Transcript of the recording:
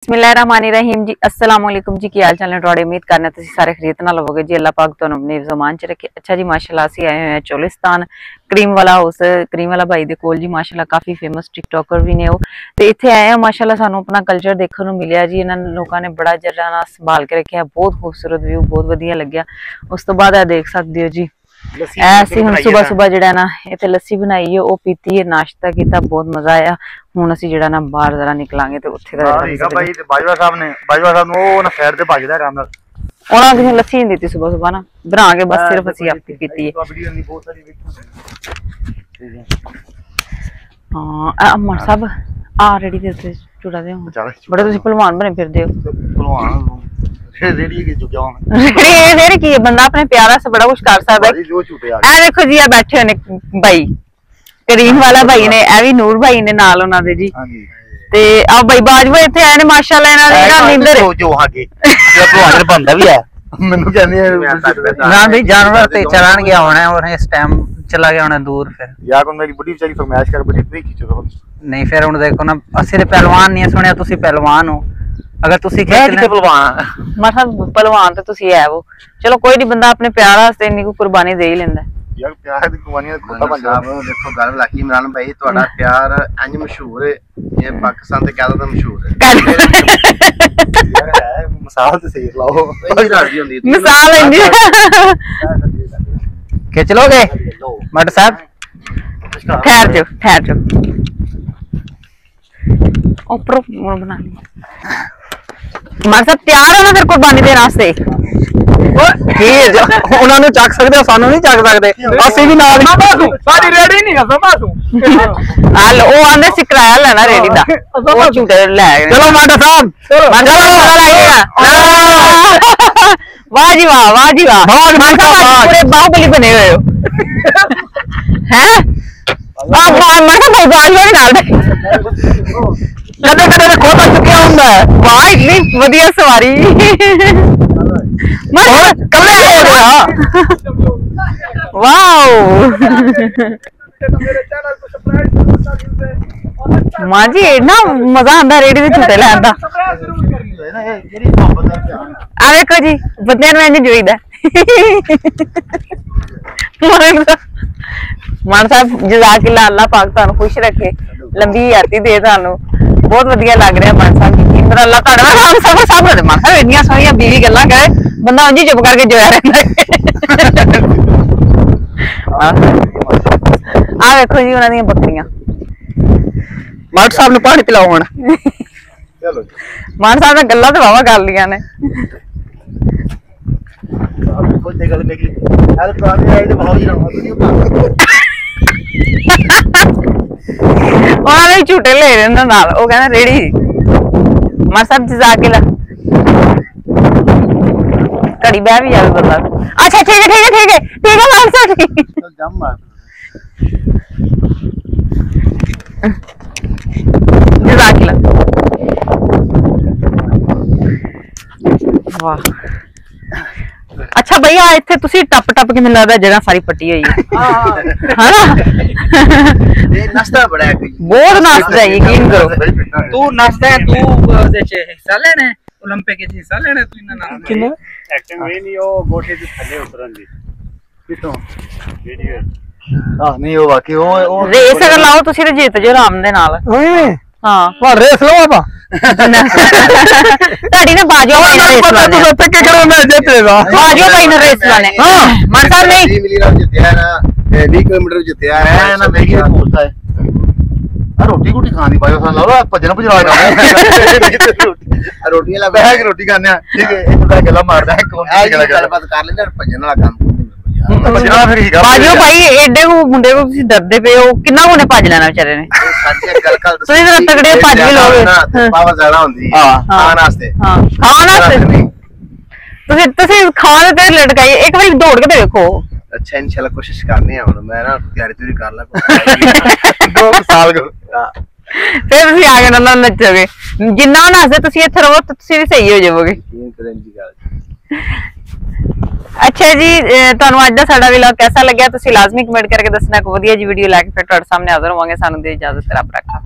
बिस्मिल्लाहिर्रहमानिर्रहीम जी अस्सलाम वालेकुम जी की हाल चाल है थोड़े उम्मीद करना तुसी सारे खरीद ना लवोगे जी अल्लाह पाक तुहानू अपने ज़मान च रखे। अच्छा जी माशाल्लाह असी आए हुए हैं चोलिस्तान क्रीम वाला हाउस क्रीम वाला भाई दे कोल जी माशाल्लाह काफी फेमस टिकटॉकर भी ने वो ते इत्थे आए हैं माशाल्लाह सानू अपना कल्चर देखने को मिलिया जी। इन्हां लोकां ने बड़ा जरा संभाल के रखा बहुत खूबसूरत व्यू बहुत वधिया लग्या। उस तो बाद देख सकते हो जी ऐसे हम सुबह सुबह जड़ा ना इत्थे लस्सी बनाई है वो पीती है नाश्ता किया बहुत मजा आया। हुण असीं जड़ा ना बाहर जरा निकलांगे ते उत्थे दा भाई बाजवा साहब वो ना साइड ते भजदा आराम नाल उन्हां किसी लस्सी नहीं दी सुबह सुबह ना बना के बस सिर्फ असीं आपी पीती है। हां अमर साहब आ रेडी दे उत्ते चूड़ा दे बड़े तुसीं पहलवान बने फिरदे हो। पहलवान रेडी की जुग जाऊं रेडी की बंदा अपने प्यारा से बड़ा कुछ कर सकदा है। ए देखो जी आ बैठे ने भाई करीम वाला भाई ने ए भी नूर भाई ने नाल उना दे जी ते आ भाई बाजवा इत्थे आए ने माशाल्लाह इना दी ना नींदर जो आगे जो पहलवान बनदा भी है मेनू कहंदे ना भाई जानवर ते चलान गया होना और इस टाइम चला गया होना दूर फिर यार कोई मेरी बुढ़ी बेचारी फरमाइश कर बड़ी नहीं खींचो नहीं फिर हुन देखो ना असि ते पहलवान नहीं सुनिया तुसी पहलवान हो अगर तुसी कहते पहलवान मतलब पहलवान तो तुसी है वो चलो कोई नहीं बंदा अपने प्यार वास्ते इन्नी को कुर्बानी दे ही लेंदा यार प्यार दी कुर्बानी खोटा बन जावे। देखो गल लाकी इमरान भाई ਤੁਹਾਡਾ प्यार इंज मशहूर है ये पाकिस्तान ते कहदा मशहूर है यार मिसाल ते सही लाओ राजी होंदी मिसाल इंज के चलोगे मट साहब ठहर जो ऊपर बना लिया मार साहब तैयार हो ना फिर कुर्बानी देने वास्ते उन्होंने चक सकते सानू नहीं चक सकते असि भी नाल साडी रेडी नहीं है समझ हाल ओ आने से किराया लेना रेडी दा ओ झूठे ले चलो माटा साहब माटा साहब आइएगा वाह जी वाह माटा पूरे बाहुबली बने हुए हो हैं आप माटा भाई बाजवा नहीं डाल कदे कदे खोता चुकिया हुंदा है वाह इतनी वधिया सवारी मत कमरे हो गया वाओ मां जी ना मजा आंदा रेडी दे झूटे लैन दा आ देखो जी बंदे नु इंज जोईदा मान साहब जज़ाकिल्लाह अल्लाह पाक तुहानू खुश रखे लंबी हयाती दे तुहानू बहुत वधिया लग रहा मान साहब की अल्लाह तुहाडे नाल हम सब साहब मान साहब इतनी सोहणियां बीवी गल्लां करे बंदा उंज ही चुप करके जोया रहंदा आ देखो जी उन्हां दी बकरियां मान साहब नु पानी पिलाओ हुण चलो मान साहब ने गल्लां ते वावा कर लियां ने कोई गल नहीं यार पुरानी आई ते भाव जी ना उन्होंने झूठे ले रहे नाल वो कहना रेडी मां साहब जज़ाकिल्लाह घड़ी बह भी जावे बंदा अच्छा ठीक है मां साहब ठीक जम मार जज़ाकिल्लाह वाह अच्छा भैया इत्थे तुसी टप टप के मिलदा जगह सारी पट्टी हुई है हां ये नाश्ता बड़ा है बहुत नाश्ता है यकीन करो तू नाश्ता है तू जैसे हिस्सा लेना है ओलंपिक के हिस्सा लेना तू इना नाम किने एक्टिंग वे नहीं ओ गोटे दे थले उतरन दी कितो वीडियो हां नहीं हो बाकी ओ रेस अगर लाओ तुसी ते जीत जो आराम दे नाल हां पर रेस लो आपा ताड़ी ना बाजवा भाई ने रेस लाने तो तक के करो मैं जीतेगा बाजवा भाई ने रेस लाने हां मान साहब नहीं मिली ना जितया ना 20 किलोमीटर जितया है ना मैगी पूछता है आ रोटी गुटी खानी बाजवा सा लो भजन भजवा रोटी ला बैठ रोटी खाने ठीक है एक बार गला मारदा है कौन गला बात कर लेंगे भजन वाला काम बाजवा भाई एडे को मुंडे को तुसी डरदे पे हो किन्ना कोने भज लेना बेचारे ने सच्ची गल कर तुसी जरा तगड़े भज भी लोगे पावर ज्यादा होंदी हां खान वास्ते खान वास्ते तुसी खान ते लटकाई एक बार दौड़ के देखो अच्छा इंशाल्लाह कोशिश करनी है हुन मैं ना तैयारी तुरी कर ला 2 साल को फिर तुसी आगे ना नचोगे जिन्ना नचदे तुसी इत्थे रहो तुसी भी सही हो जाओगे अच्छा जी तुहानू अज दा साडा व्लॉग कैसा लग्या तुसी लाजमी कमेंट करके दसना। एक वधिया जी वीडियो लैके फिर तुहाडे सामने हाज़र होवांगे। सानू दे इजाजत, रब रखा।